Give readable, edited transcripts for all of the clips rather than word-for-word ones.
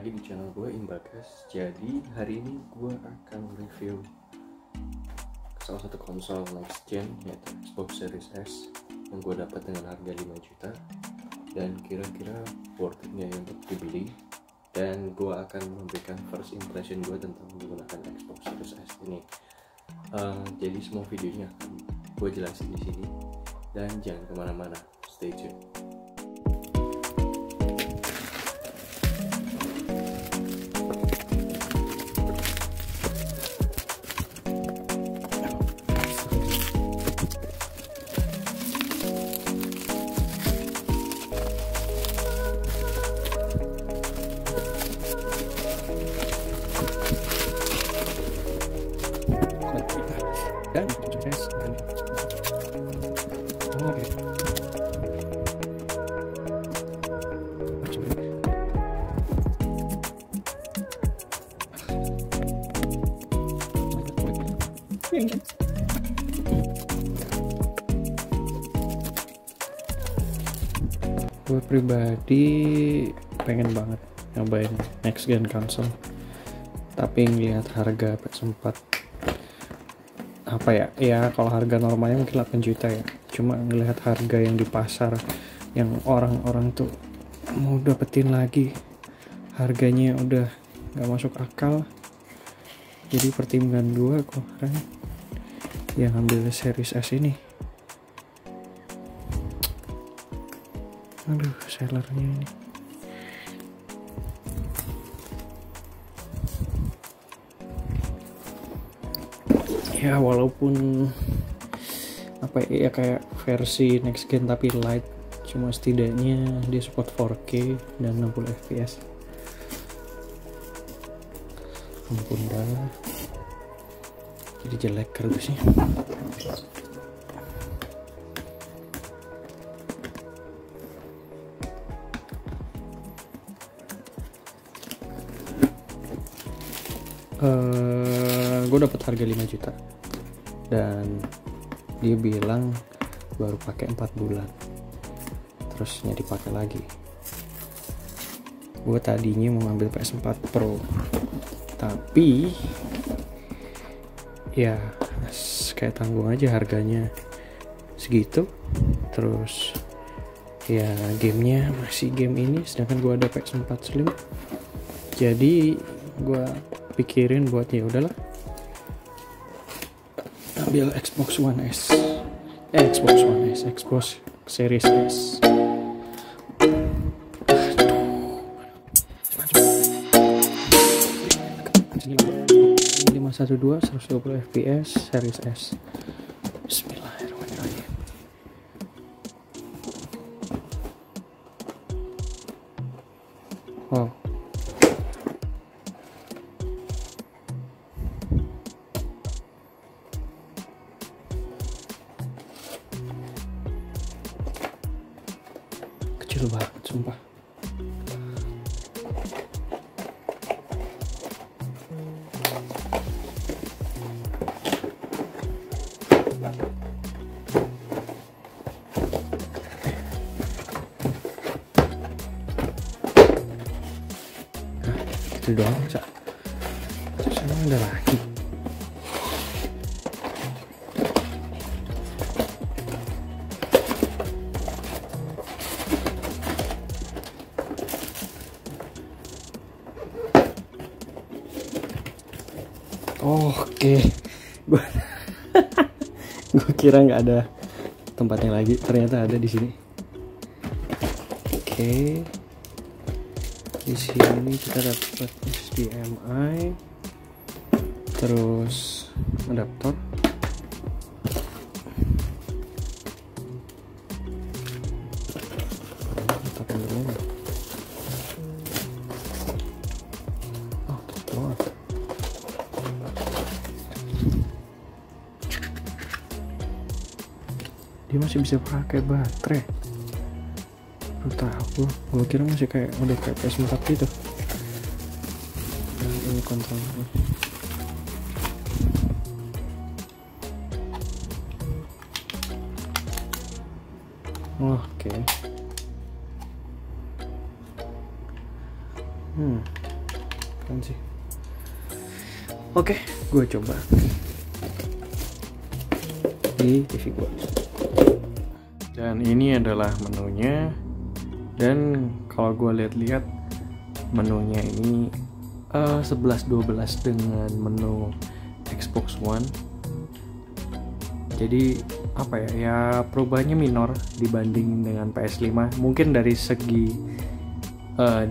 lagi di channel gue Imbagas. Jadi hari ini gue akan review salah satu konsol next gen, yaitu Xbox Series S yang gue dapat dengan harga 5 juta dan kira-kira worth it nggak ya untuk dibeli. Dan gue akan memberikan first impression gue tentang menggunakan Xbox Series S ini. Jadi semua videonya akan gue jelasin di sini dan jangan kemana-mana, stay tune. Dan sukses dan oke. Gue pribadi pengen banget nyobain next gen console, tapi ngeliat harga PS4 apa ya kalau harga normalnya mungkin 8 juta ya, cuma ngelihat harga yang di pasar yang orang-orang tuh mau dapetin lagi harganya udah nggak masuk akal. Jadi pertimbangan gue kemarin yang ambil Series S ini. Aduh, sellernya ini ya, walaupun apa ya, kayak versi next gen tapi light, cuma setidaknya dia support 4K dan 60 fps. Ampun dah, jadi jelek kardusnya. Gue dapat harga 5 juta dan dia bilang baru pakai 4 bulan terusnya dipakai lagi. Gue tadinya mau ngambil PS4 Pro, tapi ya kayak tanggung aja harganya segitu, terus ya gamenya masih game ini, sedangkan gue ada PS4 Slim. Jadi gue pikirin buat ya udahlah ambil Xbox Series S. 512 120 fps Series S. Bismillahirrahmanirrahim. Wow. Kecil banget sumpah. Itu doang, Cak. Terus emang ada lagi. Oke, gue kira nggak ada tempatnya lagi, ternyata ada di sini. Oke, di sini kita dapat HDMI, terus adaptor, dia masih bisa pakai baterai. Baru tahu, gue kira masih kayak udah kayak PS4 gitu. Dan ini kontrolnya. Oke. menyenangkan sih. Oke, gue coba di TV gue. Dan ini adalah menunya. Dan kalau gue lihat-lihat menunya ini 11-12 dengan menu Xbox One. Jadi apa ya perubahannya minor dibanding dengan PS5. Mungkin dari segi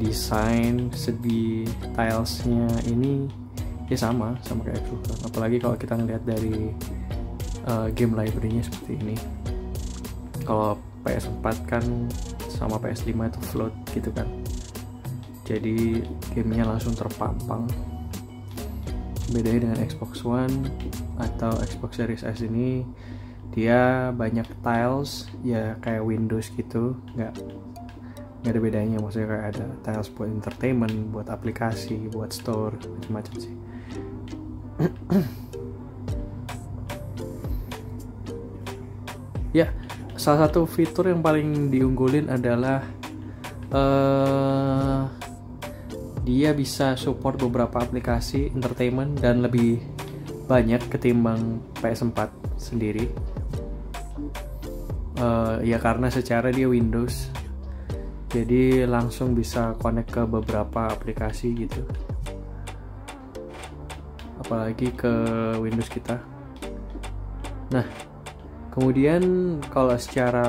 desain, segi tilesnya ini ya sama kayak Xbox One. Apalagi kalau kita ngeliat dari game library-nya seperti ini. Kalau PS4 kan sama PS5 itu float gitu kan, jadi gamenya langsung terpampang. Bedanya dengan Xbox One atau Xbox Series S ini, dia banyak tiles ya kayak Windows gitu, nggak ada bedanya. Maksudnya kayak ada tiles buat entertainment, buat aplikasi, buat store, macam-macam sih. Ya, salah satu fitur yang paling diunggulin adalah dia bisa support beberapa aplikasi entertainment dan lebih banyak ketimbang PS4 sendiri. Ya karena secara dia Windows, jadi langsung bisa connect ke beberapa aplikasi gitu, apalagi ke Windows kita. Nah, kemudian kalau secara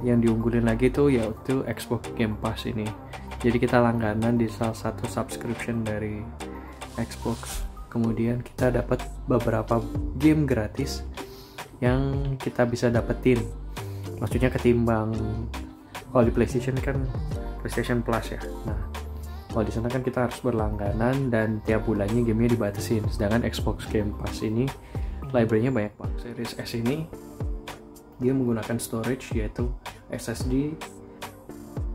yang diunggulin lagi tuh yaitu Xbox Game Pass ini. Jadi kita langganan di salah satu subscription dari Xbox. Kemudian kita dapat beberapa game gratis yang kita bisa dapetin. Maksudnya ketimbang kalau di PlayStation kan PlayStation Plus ya. Nah, kalau di sana kan kita harus berlangganan dan tiap bulannya gamenya dibatasin. Sedangkan Xbox Game Pass ini library-nya banyak banget. Series S ini dia menggunakan storage yaitu SSD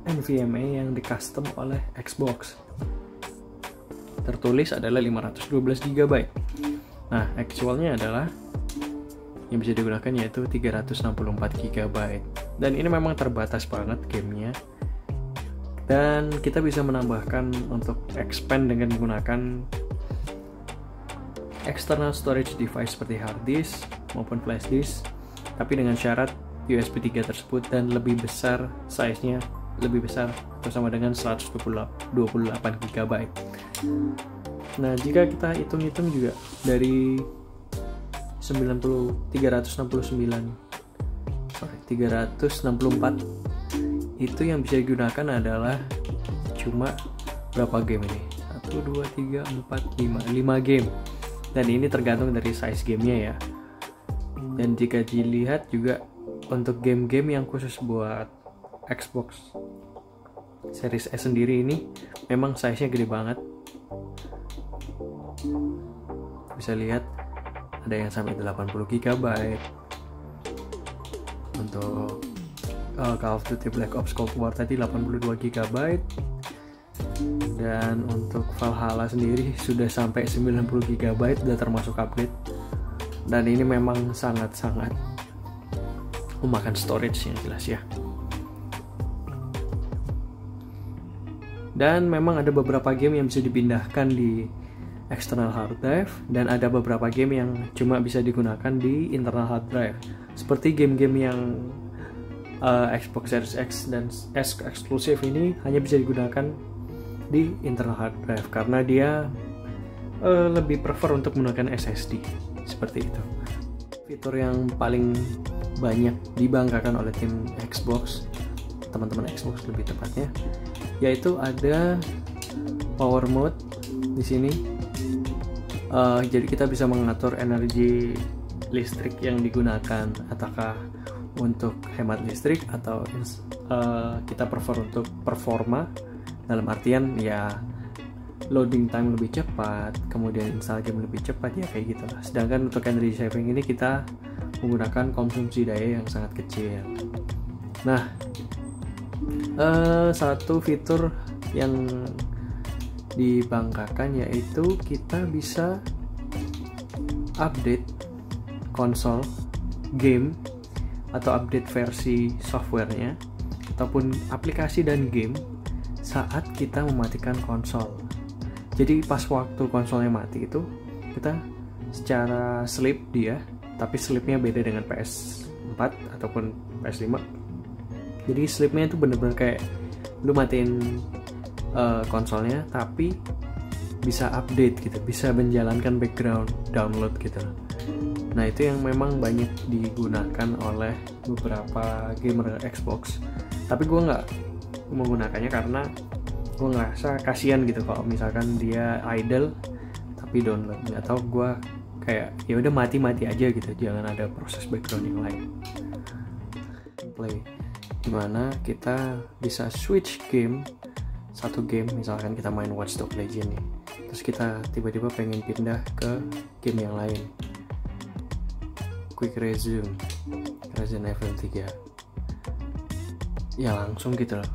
NVMe yang di custom oleh Xbox. Tertulis adalah 512 GB. Nah, actualnya adalah yang bisa digunakan yaitu 364 GB. Dan ini memang terbatas banget gamenya. Dan kita bisa menambahkan untuk expand dengan menggunakan external storage device seperti hard disk maupun flash disk, tapi dengan syarat USB 3 tersebut dan lebih besar, size-nya lebih besar bersama dengan 128 GB. Nah, jika kita hitung-hitung juga dari 364 itu yang bisa digunakan adalah cuma berapa game ini? 1, 2, 3, 4, 5 game. Dan ini tergantung dari size gamenya ya. Dan jika dilihat juga untuk game-game yang khusus buat Xbox Series S sendiri ini memang size-nya gede banget. Bisa lihat ada yang sampai 80 GB. Untuk Call of Duty Black Ops Cold War tadi 82 GB. Dan untuk Valhalla sendiri sudah sampai 90 GB, sudah termasuk upgrade. Dan ini memang sangat-sangat memakan storage yang jelas ya. Dan memang ada beberapa game yang bisa dipindahkan di external hard drive, dan ada beberapa game yang cuma bisa digunakan di internal hard drive. Seperti game-game yang Xbox Series X dan S eksklusif ini hanya bisa digunakan di internal hard drive karena dia lebih prefer untuk menggunakan SSD seperti itu. Fitur yang paling banyak dibanggakan oleh tim Xbox, teman-teman Xbox lebih tepatnya, yaitu ada power mode di sini. Jadi kita bisa mengatur energi listrik yang digunakan, apakah untuk hemat listrik atau kita prefer untuk performa, dalam artian ya loading time lebih cepat, kemudian install game lebih cepat, ya kayak gitu lah. Sedangkan untuk energy saving ini kita menggunakan konsumsi daya yang sangat kecil. Nah, satu fitur yang dibanggakan yaitu kita bisa update konsol game atau update versi softwarenya ataupun aplikasi dan game saat kita mematikan konsol. Jadi pas waktu konsolnya mati itu kita secara sleep dia, tapi sleepnya beda dengan PS4 ataupun PS5. Jadi sleepnya itu bener-bener kayak lu matiin konsolnya tapi bisa update gitu, bisa menjalankan background download gitu. Nah itu yang memang banyak digunakan oleh beberapa gamer Xbox, tapi gue nggak menggunakannya karena gue ngerasa kasihan gitu kalau misalkan dia idle tapi download, atau gue kayak ya udah mati aja gitu, jangan ada proses background yang lain. Play dimana kita bisa switch game, satu game misalkan kita main Watch Dogs Legion nih, terus kita tiba-tiba pengen pindah ke game yang lain, quick resume Resident Evil 3 ya langsung gitu loh.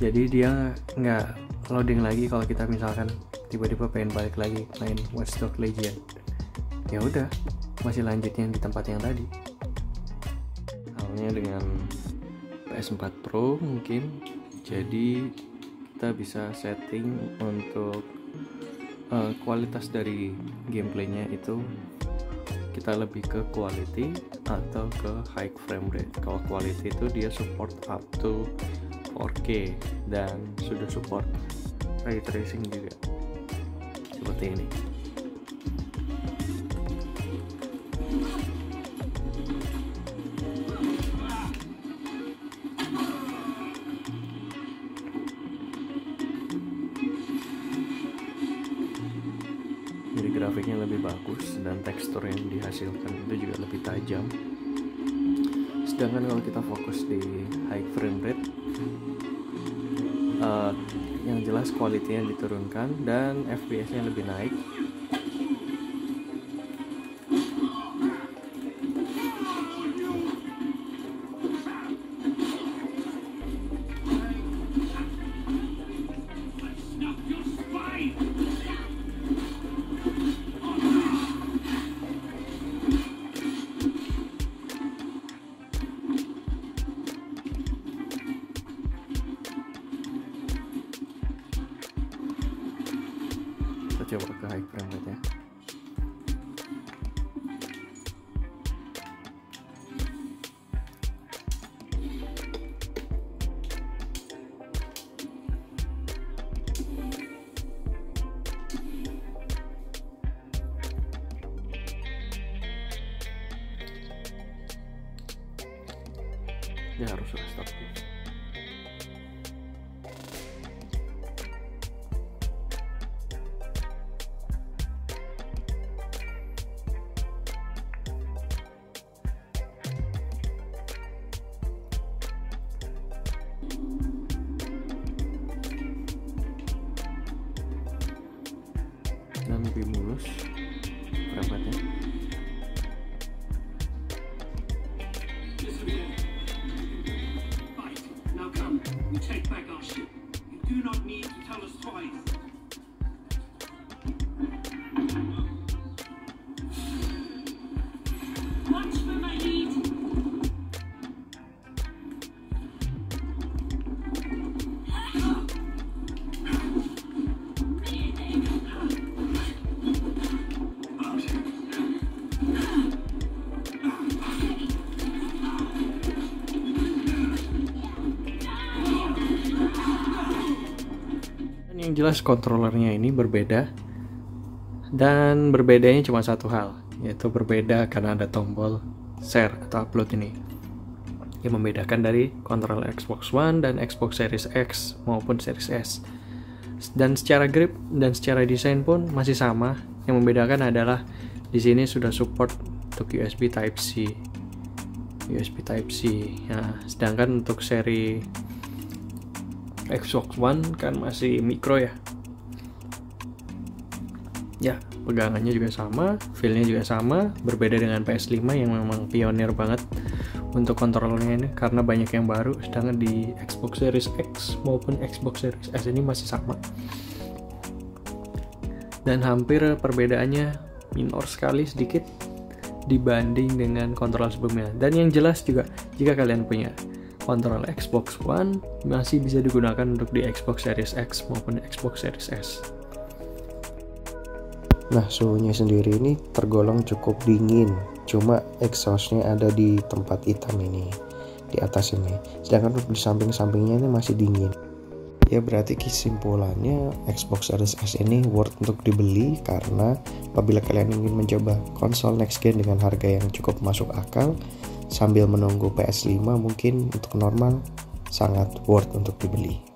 Jadi dia nggak loading lagi kalau kita misalkan tiba-tiba pengen balik lagi main Watch Dogs Legion, ya udah masih lanjutnya di tempat yang tadi. Halnya dengan PS4 Pro mungkin, jadi kita bisa setting untuk kualitas dari gameplaynya itu kita lebih ke quality atau ke high frame rate. Kalau quality itu dia support up to 4K dan sudah support ray tracing juga seperti ini. Jadi grafiknya lebih bagus dan tekstur yang dihasilkan itu juga lebih tajam. Sedangkan kalau kita fokus di high frame rate, yang jelas quality-nya diturunkan dan FPS-nya lebih naik. Kita coba ke high frame rate ya. Dia harus restart dulu. Dan lebih mulus perabotnya. We take back our ship. You do not need to tell us twice. Watch for my lead. Yang jelas kontrolernya ini berbeda, dan berbedanya cuma satu hal, yaitu berbeda karena ada tombol share atau upload ini yang membedakan dari kontrol Xbox One dan Xbox Series X maupun Series S. Dan secara grip dan secara desain pun masih sama. Yang membedakan adalah di sini sudah support untuk USB Type-C. Nah, sedangkan untuk seri Xbox One kan masih micro ya. Ya, pegangannya juga sama, feel-nya juga sama, berbeda dengan PS5 yang memang pionir banget untuk kontrolernya ini karena banyak yang baru, sedangkan di Xbox Series X maupun Xbox Series S ini masih sama. Dan hampir perbedaannya minor sekali sedikit dibanding dengan kontrol sebelumnya. Dan yang jelas juga jika kalian punya kontrol Xbox One masih bisa digunakan untuk di Xbox Series X maupun Xbox Series S. Nah, suhunya sendiri ini tergolong cukup dingin, cuma exhaustnya ada di tempat hitam ini, di atas ini, sedangkan untuk di samping-sampingnya ini masih dingin. Ya berarti kesimpulannya Xbox Series S ini worth untuk dibeli, karena apabila kalian ingin mencoba konsol next gen dengan harga yang cukup masuk akal sambil menunggu PS5, mungkin untuk normal sangat worth untuk dibeli.